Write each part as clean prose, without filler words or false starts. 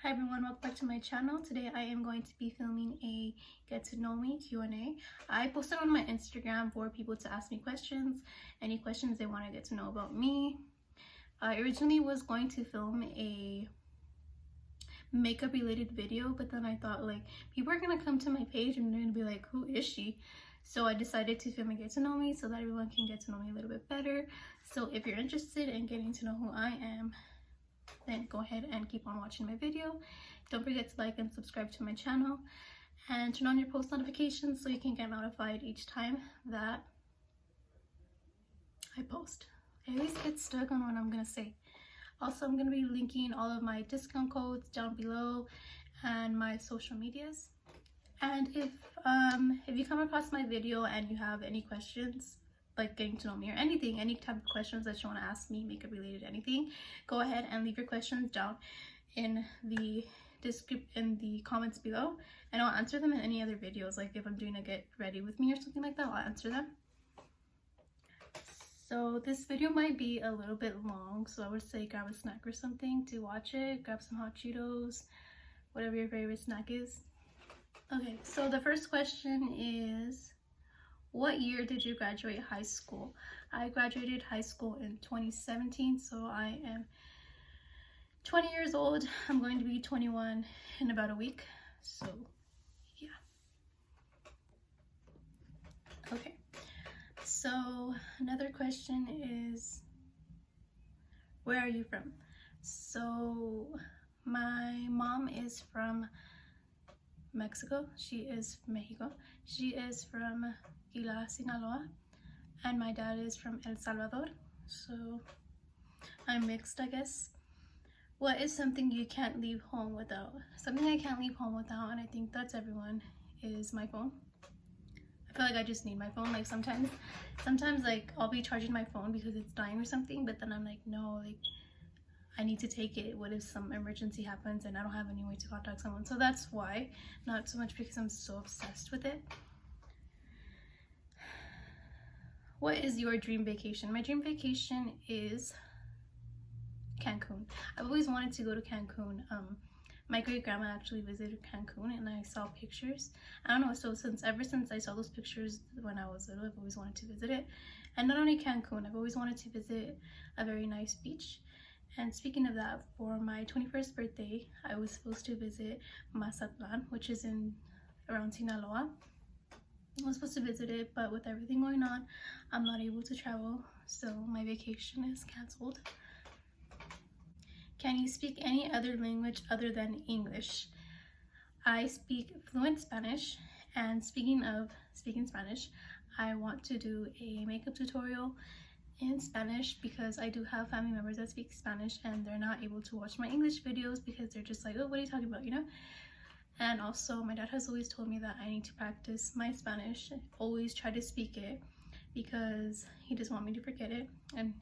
Hi everyone, welcome back to my channel. Today I am going to be filming a get to know me Q&A. I posted on my Instagram for people to ask me questions, any questions they want to get to know about me. I originally was going to film a makeup related video, but then I thought like people are gonna come to my page and they're gonna be like, who is she? So I decided to film a get to know me so that everyone can get to know me a little bit better. So if you're interested in getting to know who I am, then go ahead and keep on watching my video. Don't forget to like and subscribe to my channel and turn on your post notifications so you can get notified each time that I post. I always get stuck on what I'm gonna say. Also, I'm gonna be linking all of my discount codes down below and my social medias. And if you come across my video and you have any questions, like getting to know me or anything, any type of questions that you want to ask me, makeup related, anything, go ahead and leave your questions down in the comments below, and I'll answer them in any other videos. Like if I'm doing a get ready with me or something like that, I'll answer them. So this video might be a little bit long, so I would say grab a snack or something to watch it. Grab some hot Cheetos, whatever your favorite snack is. Okay, so the first question is, what year did you graduate high school? I graduated high school in 2017, so I am 20 years old. I'm going to be 21 in about a week, so yeah. Okay, so another question is, where are you from? So my mom is from Mexico. She is Mexico. She is from Sinaloa, and my dad is from El Salvador, so I'm mixed, I guess. What is something you can't leave home without? Something I can't leave home without, and I think that's everyone, is my phone. I feel like I just need my phone. Like sometimes like I'll be charging my phone because it's dying or something, but then I'm like, no, like I need to take it. What if some emergency happens and I don't have any way to contact someone? So that's why, not so much because I'm so obsessed with it. What is your dream vacation? My dream vacation is Cancun. I've always wanted to go to Cancun. My great grandma actually visited Cancun and I saw pictures. I don't know, so ever since I saw those pictures when I was little, I've always wanted to visit it. And not only Cancun, I've always wanted to visit a very nice beach. And speaking of that, for my 21st birthday, I was supposed to visit Mazatlan, which is around Sinaloa. I was supposed to visit it, but with everything going on, I'm not able to travel, so my vacation is canceled. Can you speak any other language other than English? I speak fluent Spanish, and speaking of speaking Spanish, I want to do a makeup tutorial in Spanish because I do have family members that speak Spanish and they're not able to watch my English videos because they're just like, oh, what are you talking about, you know? And also my dad has always told me that I need to practice my Spanish, always try to speak it because he doesn't want me to forget it. And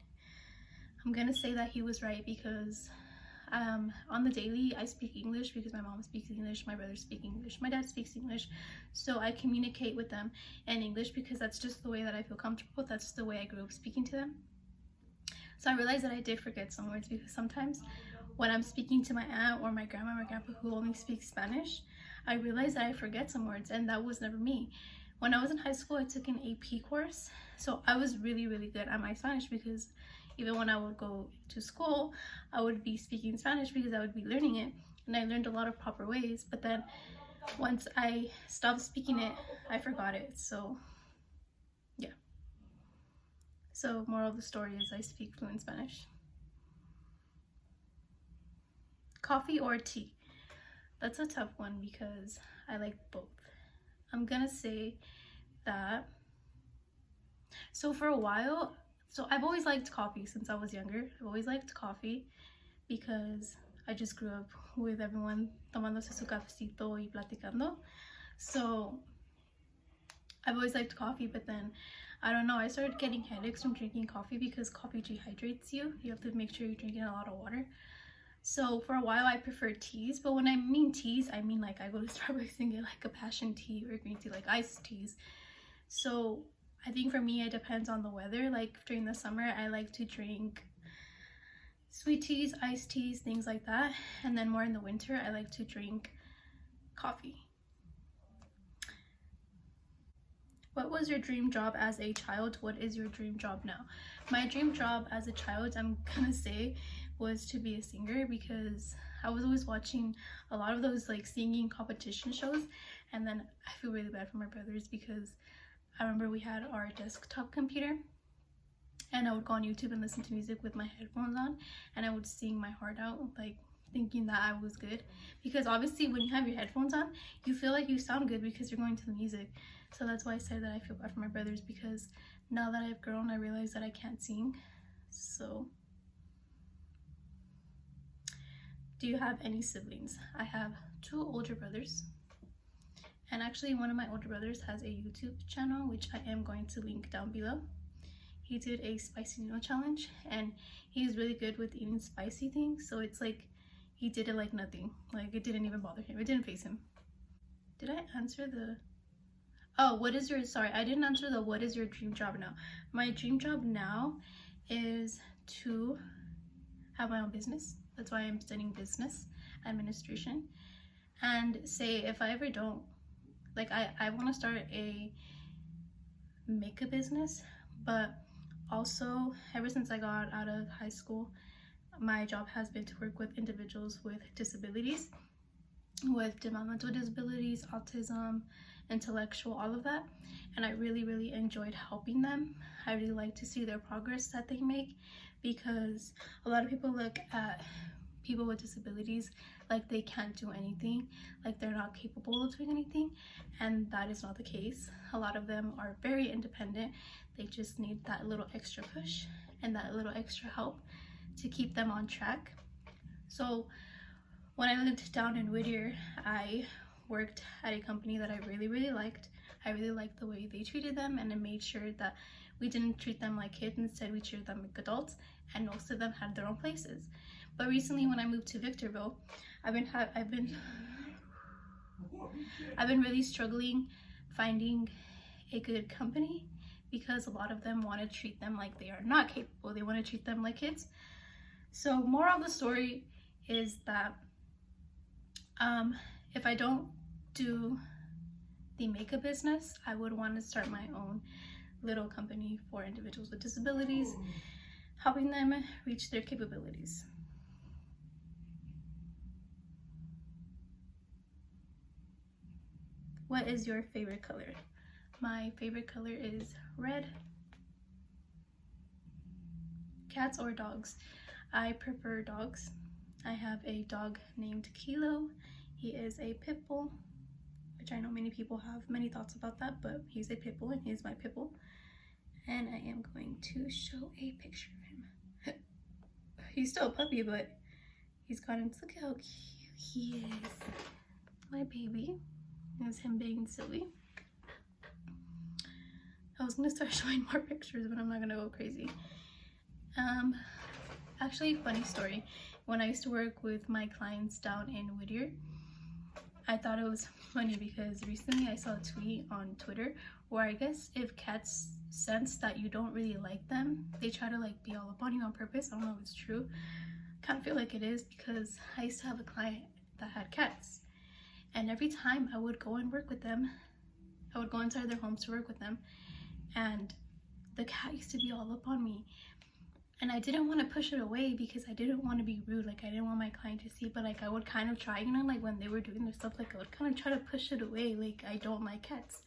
I'm gonna say that he was right because on the daily I speak English because my mom speaks English, my brother speaks English, my dad speaks English, so I communicate with them in English because that's just the way that I feel comfortable. That's the way I grew up speaking to them. So I realized that I did forget some words because sometimes when I'm speaking to my aunt or my grandma or my grandpa who only speak Spanish, I realized that I forget some words, and that was never me. When I was in high school, I took an AP course, so I was really good at my Spanish because even when I would go to school, I would be speaking Spanish because I would be learning it, and I learned a lot of proper ways. But then once I stopped speaking it, I forgot it. So yeah. So moral of the story is I speak fluent Spanish. Coffee or tea? That's a tough one because I like both. I'm gonna say that, so for a while, so I've always liked coffee since I was younger. I've always liked coffee because I just grew up with everyone tomándose su cafecito y platicando. So I've always liked coffee, but then I don't know, I started getting headaches from drinking coffee because coffee dehydrates you. You have to make sure you're drinking a lot of water. So for a while I preferred teas, but when I mean teas, I mean like I go to Starbucks and get like a passion tea or green tea, like iced teas. So I think for me it depends on the weather. Like during the summer I like to drink sweet teas, iced teas, things like that. And then more in the winter, I like to drink coffee. What was your dream job as a child? What is your dream job now? My dream job as a child, I'm gonna say, was to be a singer, because I was always watching a lot of those like singing competition shows. And then I feel really bad for my brothers, because I remember we had our desktop computer and I would go on YouTube and listen to music with my headphones on, and I would sing my heart out, like thinking that I was good, because obviously when you have your headphones on, you feel like you sound good because you're going to the music. So that's why I said that I feel bad for my brothers, because now that I've grown, I realize that I can't sing. So, do you have any siblings? I have 2 older brothers, and actually one of my older brothers has a YouTube channel, which I am going to link down below. He did a spicy noodle challenge, and he's really good with eating spicy things, so it's like he did it like nothing, like it didn't even bother him, it didn't faze him. Did I answer the what is your, sorry, I didn't answer the what is your dream job now. My dream job now is to have my own business. That's why I'm studying business administration. And say if I ever don't, like I want to start a makeup business, but also ever since I got out of high school, my job has been to work with individuals with disabilities, with developmental disabilities, autism, intellectual, all of that. And I really enjoyed helping them. I really like to see their progress that they make, because a lot of people look at people with disabilities like they can't do anything, like they're not capable of doing anything, and that is not the case. A lot of them are very independent. They just need that little extra push and that little extra help to keep them on track. So when I lived down in Whittier, I worked at a company that I really liked. I really liked the way they treated them, and it made sure that we didn't treat them like kids. Instead, we treated them like adults, and most of them had their own places. But recently, when I moved to Victorville, I've been really struggling finding a good company, because a lot of them want to treat them like they are not capable. They want to treat them like kids. So moral of the story is that if I don't do the makeup business, I would want to start my own little company for individuals with disabilities, helping them reach their capabilities. What is your favorite color? My favorite color is red. Cats or dogs? I prefer dogs. I have a dog named Kilo. He is a pit bull, which I know many people have many thoughts about that, but he's a pit bull and he's my pit bull. And I am going to show a picture of him. He's still a puppy, but he's gotten, look how cute he is. My baby. There's him being silly. I was gonna start showing more pictures, but I'm not gonna go crazy. Actually, funny story. When I used to work with my clients down in Whittier, I thought it was funny because recently I saw a tweet on Twitter where I guess if cats sense that you don't really like them, they try to like be all up on you on purpose. I don't know if it's true. Kind of feel like it is, because I used to have a client that had cats, and every time I would go and work with them, I would go inside their homes to work with them, and the cat used to be all up on me. And I didn't want to push it away because I didn't want to be rude. Like, I didn't want my client to see, but like I would kind of try, you know, like when they were doing their stuff, like I would kind of try to push it away. Like, I don't like cats.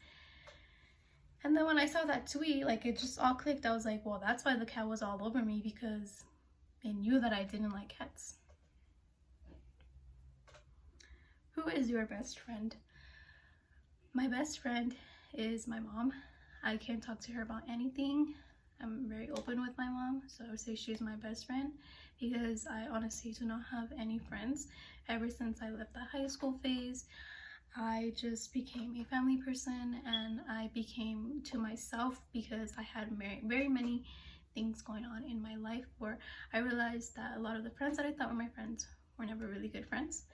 And then when I saw that tweet, like it just all clicked. I was like, well, that's why the cat was all over me, because they knew that I didn't like cats. Who is your best friend? My best friend is my mom. I can talk to her about anything. I'm very open with my mom, so I would say she's my best friend, because I honestly do not have any friends. Ever since I left the high school phase, I just became a family person, and I became to myself because I had very many things going on in my life where I realized that a lot of the friends that I thought were my friends were never really good friends.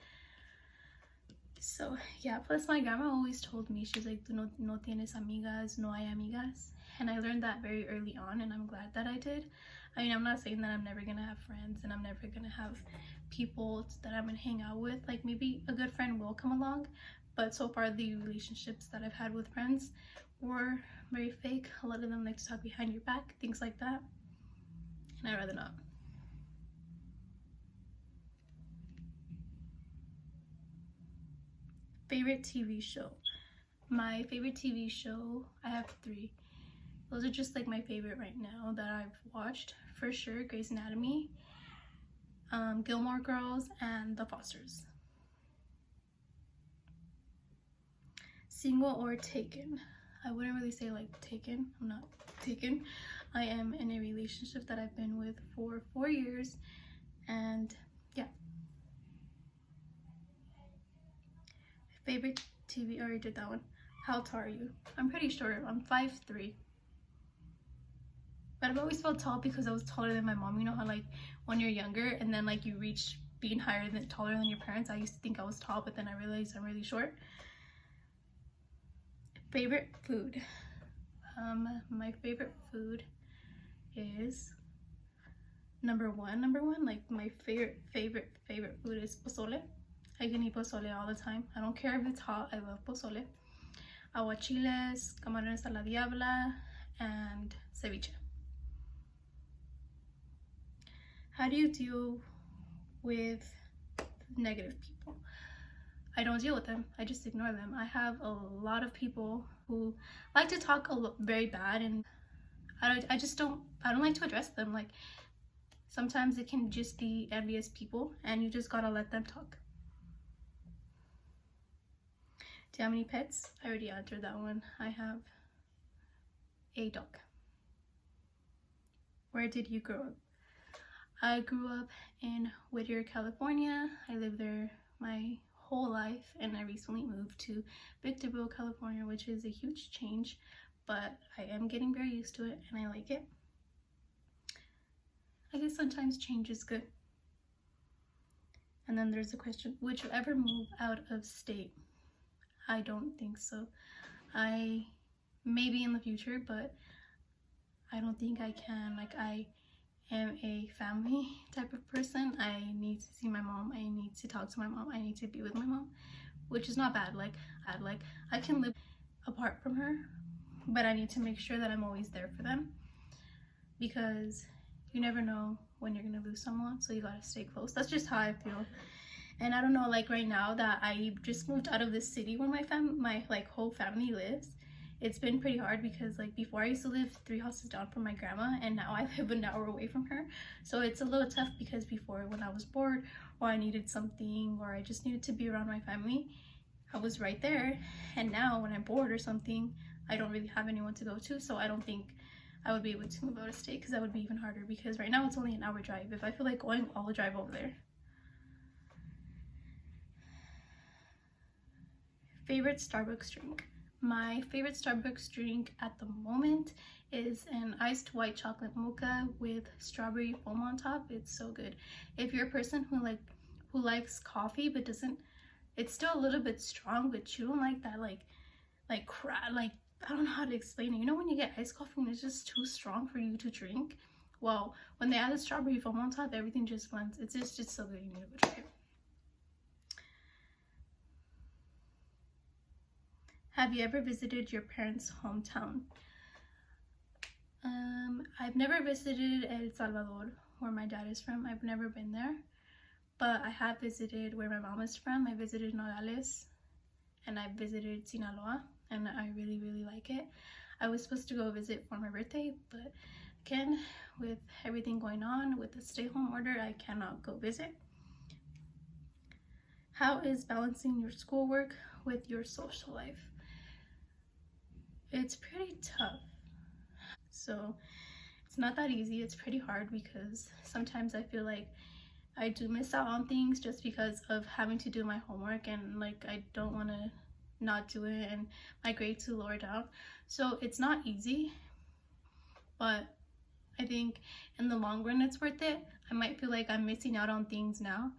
So yeah, plus my grandma always told me, she's like, no tienes amigas, no hay amigas. And I learned that very early on, and I'm glad that I did. I mean, I'm not saying that I'm never gonna have friends and I'm never gonna have people that I'm gonna hang out with. Like, maybe a good friend will come along, but so far the relationships that I've had with friends were very fake. A lot of them like to talk behind your back, things like that, and I'd rather not. Favorite TV show. My favorite TV show, I have 3. Those are just like my favorite right now that I've watched. For sure, Grey's Anatomy, Gilmore Girls, and The Fosters. Single or taken? I wouldn't really say like taken. I'm not taken. I am in a relationship that I've been with for 4 years, and yeah. Favorite TV, I already did that one. How tall are you? I'm pretty short. I'm 5'3". But I've always felt tall because I was taller than my mom. You know how like when you're younger and then like you reach being taller than your parents, I used to think I was tall, but then I realized I'm really short. Favorite food. My favorite food is number one, like my favorite food is pozole. I can eat pozole all the time. I don't care if it's hot, I love pozole. Aguachiles, camarones a la diabla, and ceviche. How do you deal with negative people? I don't deal with them. I just ignore them. I have a lot of people who like to talk very bad, and I don't like to address them. Like, sometimes it can just be envious people, and you just gotta let them talk. Do you have any pets? I already answered that one. I have a dog. Where did you grow up? I grew up in Whittier, California. I lived there my whole life, and I recently moved to Victorville, California, which is a huge change, but I am getting very used to it and I like it. I guess sometimes change is good. And then there's a question, would you ever move out of state? I don't think so. I maybe in the future, but I don't think I can. Like, I am a family type of person. I need to see my mom. I need to talk to my mom. I need to be with my mom, which is not bad. Like I can live apart from her, but I need to make sure that I'm always there for them, because you never know when you're gonna lose someone, so you gotta stay close. That's just how I feel. And I don't know, like right now that I just moved out of the city where my like whole family lives, it's been pretty hard because like before I used to live 3 houses down from my grandma, and now I live an hour away from her. So it's a little tough because before, when I was bored or I needed something or I just needed to be around my family, I was right there. And now when I'm bored or something, I don't really have anyone to go to. So I don't think I would be able to move out of state, because that would be even harder, because right now it's only an hour drive. If I feel like going, I'll drive over there. Favorite Starbucks drink. My favorite Starbucks drink at the moment is an iced white chocolate mocha with strawberry foam on top. It's so good. If you're a person who likes coffee but doesn't, it's still a little bit strong, but you don't like that like I don't know how to explain it. You know when you get iced coffee and it's just too strong for you to drink? Well, when they add the strawberry foam on top, everything just blends. It's just so good. You need to try it. Have you ever visited your parents' hometown? I've never visited El Salvador, where my dad is from. I've never been there, but I have visited where my mom is from. I visited Nogales, and I visited Sinaloa, and I really, really like it. I was supposed to go visit for my birthday, but again, with everything going on with the stay-home order, I cannot go visit. How is balancing your schoolwork with your social life? It's pretty tough. So it's not that easy. It's pretty hard because sometimes I feel like I do miss out on things just because of having to do my homework, and like I don't want to not do it and my grades to lower down. So it's not easy, but I think in the long run it's worth it. I might feel like I'm missing out on things now,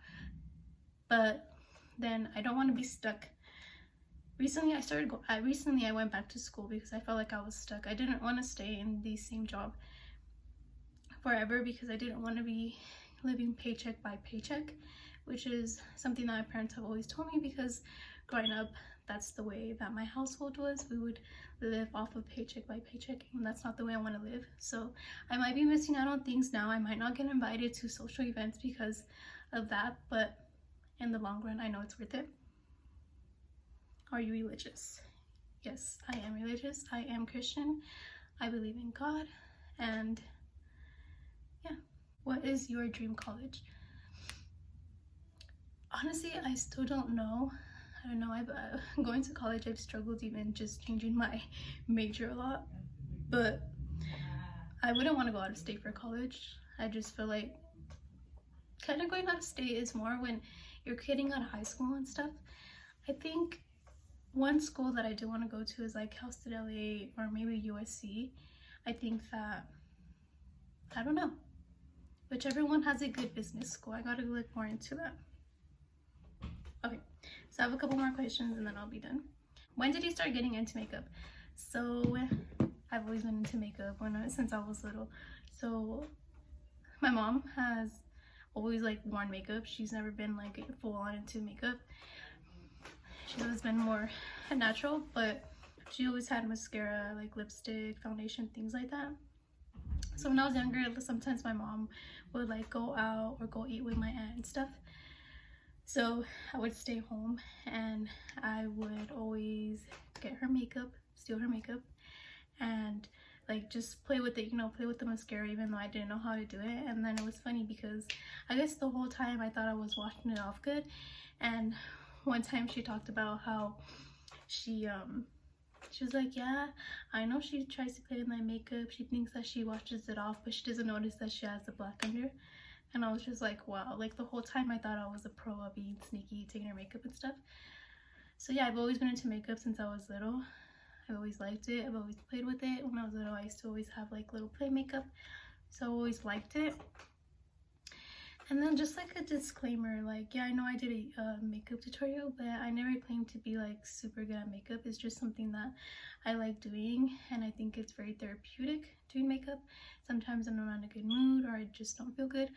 but then I don't want to be stuck. Recently I went back to school because I felt like I was stuck. I didn't want to stay in the same job forever because I didn't want to be living paycheck by paycheck, which is something that my parents have always told me, because growing up, that's the way that my household was. We would live off of paycheck by paycheck, and that's not the way I want to live. So I might be missing out on things now. I might not get invited to social events because of that, but in the long run, I know it's worth it. Are you religious? Yes, I am religious. I am Christian. I believe in God. And yeah. What is your dream college? Honestly, I still don't know. I don't know. Going to college, I've struggled even just changing my major a lot. But I wouldn't want to go out of state for college. I just feel like kind of going out of state is more when you're getting out of high school and stuff. I think one school that I do want to go to is like Cal State LA or maybe USC. I think that, I don't know, whichever one has a good business school. I gotta look more into that. Okay, so I have a couple more questions and then I'll be done. When did you start getting into makeup? So I've always been into makeup since I was little. So my mom has always like worn makeup. She's never been like full on into makeup. She's always been more natural, but she always had mascara, like lipstick, foundation, things like that. So when I was younger, sometimes my mom would like go out or go eat with my aunt and stuff. So I would stay home and I would always get her makeup, steal her makeup, and like just play with it, play with the mascara, even though I didn't know how to do it. And then it was funny because I guess the whole time I thought I was washing it off good. And one time she talked about how she was like, yeah, I know she tries to play with my makeup. She thinks that she washes it off, but she doesn't notice that she has the black under. And I was just like, wow, like the whole time I thought I was a pro at being sneaky, taking her makeup and stuff. So yeah, I've always been into makeup since I was little. I've always liked it. I've always played with it. When I was little, I used to always have like little play makeup. So I always liked it. And then just like a disclaimer, like, yeah, I know I did a makeup tutorial, but I never claimed to be like super good at makeup. It's just something that I like doing, and I think it's very therapeutic doing makeup. Sometimes I'm not in a good mood or I just don't feel good.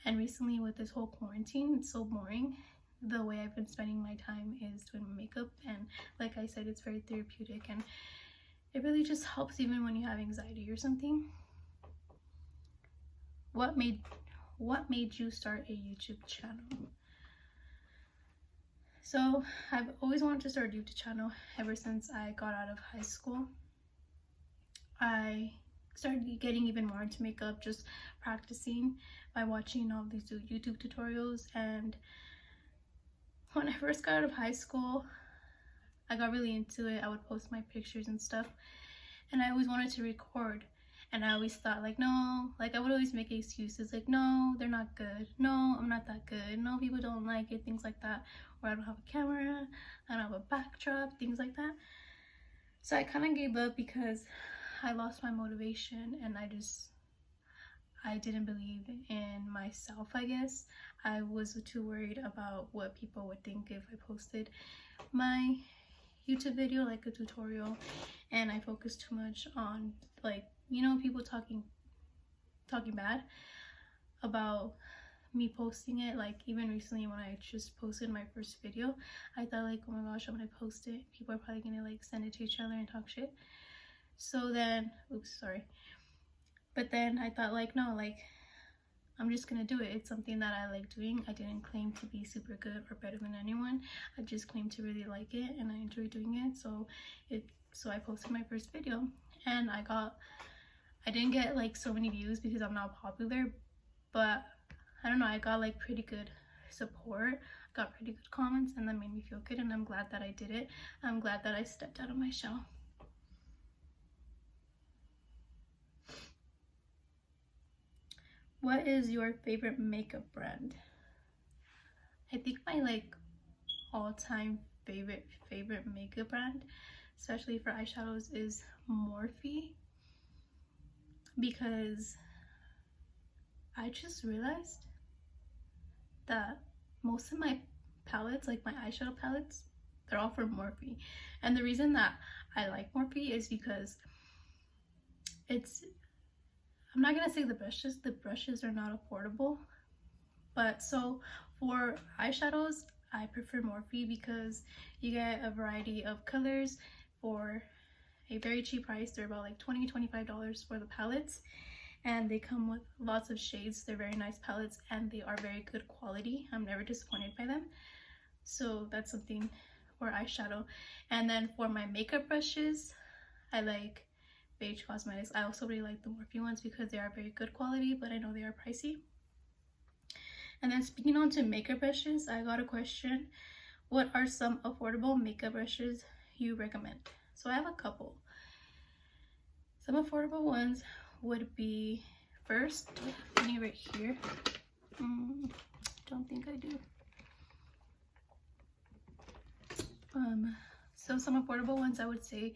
And recently with this whole quarantine, it's so boring. The way I've been spending my time is doing makeup, and like I said, it's very therapeutic and it really just helps even when you have anxiety or something. What made you start a YouTube channel? So I've always wanted to start a YouTube channel ever since I got out of high school. I started getting even more into makeup, just practicing by watching all these YouTube tutorials. And when I first got out of high school, I got really into it. I would post my pictures and stuff, and I always wanted to record. And I always thought like, no, like I would always make excuses like, no, they're not good. No, I'm not that good. No, people don't like it, things like that. Or I don't have a camera, I don't have a backdrop, things like that. So I kind of gave up because I lost my motivation and I didn't believe in myself, I guess. I was too worried about what people would think if I posted my YouTube video, like a tutorial, and I focused too much on like, people talking bad about me posting it. Like even recently when I just posted my first video, I thought like, oh my gosh, I'm gonna post it, people are probably gonna like send it to each other and talk shit. So then, but then I thought like, no, like I'm just gonna do it. It's something that I like doing. I didn't claim to be super good or better than anyone. I just claimed to really like it and I enjoy doing it. So I posted my first video, and I didn't get like so many views because I'm not popular, but I don't know, I got like pretty good support, got pretty good comments, and that made me feel good, and I'm glad that I did it. I'm glad that I stepped out of my shell. What is your favorite makeup brand? I think my like all-time favorite makeup brand, especially for eyeshadows, is Morphe, because I just realized that most of my palettes, like my eyeshadow palettes, they're all from Morphe. And the reason that I like Morphe is because I'm not gonna say the brushes are not affordable, but so for eyeshadows I prefer Morphe because you get a variety of colors for a very cheap price. They're about like $20-25 for the palettes, and they come with lots of shades. They're very nice palettes and they are very good quality. I'm never disappointed by them, so that's something for eyeshadow. And then for my makeup brushes, I like Beige Cosmetics. I also really like the Morphe ones because they are very good quality, but I know they are pricey. And then speaking on to makeup brushes, I got a question: what are some affordable makeup brushes you recommend? So I have a couple. Some affordable ones would be, first, do I have any right here? Don't think I do. So some affordable ones I would say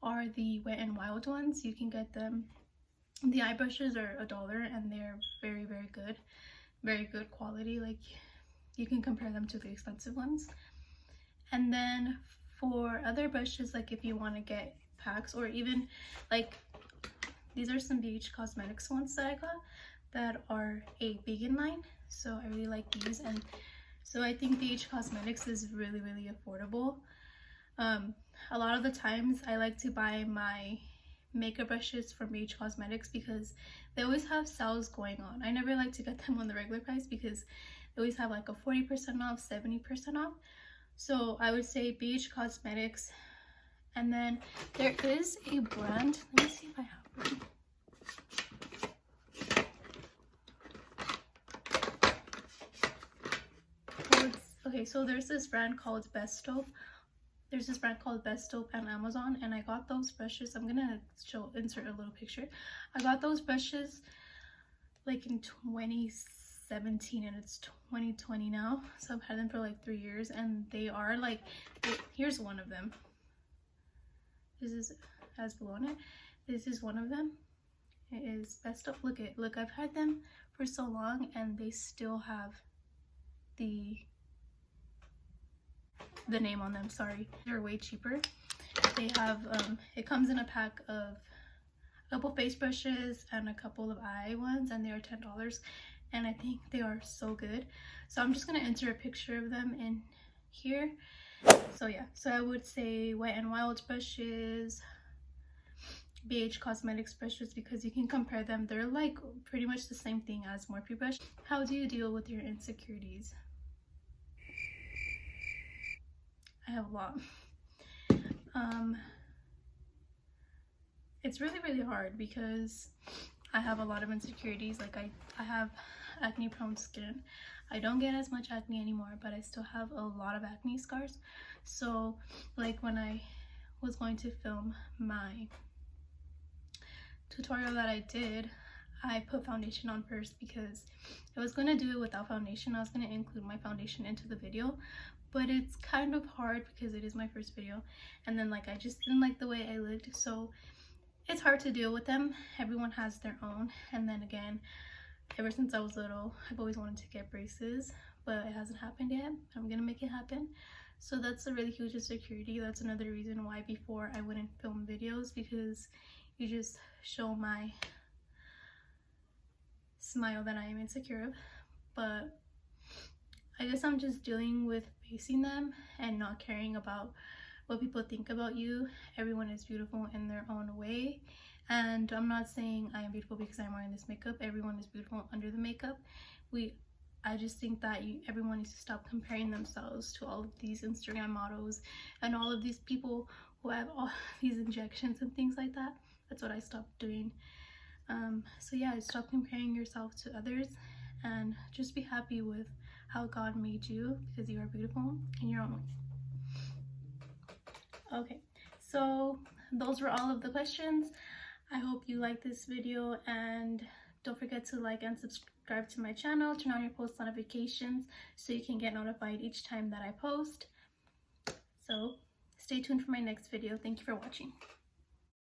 are the Wet n Wild ones. You can get them, the eye brushes are $1 and they're very, very good. Very good quality. Like, you can compare them to the expensive ones. And then for other brushes, like if you want to get packs, or even like these are some Beige Cosmetics ones that I got that are a vegan line, so I really like these. And so I think Beige Cosmetics is really, really affordable. A lot of the times I like to buy my makeup brushes from Beige Cosmetics because they always have sales going on. I never like to get them on the regular price because they always have like a 40% off, 70% off. So I would say Beige Cosmetics. And then there is a brand, let me see if I have one. Okay, so there's this brand called Besto. There's this brand called Besto on Amazon, and I got those brushes. I'm gonna insert a little picture. I got those brushes like in 2017 and it's 2020 now, so I've had them for like 3 years, and they are like, here's one of them. This is as below on it. This is one of them. It is Besto. Look, I've had them for so long and they still have the name on them. Sorry, they're way cheaper. They have it comes in a pack of a couple face brushes and a couple of eye ones, and they are $10, and I think they are so good. So I'm just gonna enter a picture of them in here. So yeah, so I would say Wet n Wild brushes, Beige Cosmetics brushes, because you can compare them. They're like pretty much the same thing as Morphe brush. How do you deal with your insecurities? I have a lot. It's really, really hard because I have a lot of insecurities. Like I have acne prone skin. I don't get as much acne anymore, but I still have a lot of acne scars. So like when I was going to film my tutorial that I did, I put foundation on first because I was going to do it without foundation. I was going to include my foundation into the video, but it's kind of hard because it is my first video, and then like I just didn't like the way I looked, so it's hard to deal with them. Everyone has their own. And then again, ever since I was little, I've always wanted to get braces, but it hasn't happened yet. I'm gonna make it happen. So that's a really huge insecurity. That's another reason why before I wouldn't film videos, because you just show my smile that I am insecure of. But I guess I'm just dealing with facing them and not caring about what people think about you. Everyone is beautiful in their own way, and I'm not saying I am beautiful because I'm wearing this makeup. Everyone is beautiful under the makeup. I just think that everyone needs to stop comparing themselves to all of these Instagram models and all of these people who have all these injections and things like that. That's what I stopped doing. So yeah, stop comparing yourself to others and just be happy with how God made you, because you are beautiful in your own way. Okay, so those were all of the questions. I hope you liked this video, and don't forget to like and subscribe to my channel. Turn on your post notifications so you can get notified each time that I post. So stay tuned for my next video. Thank you for watching.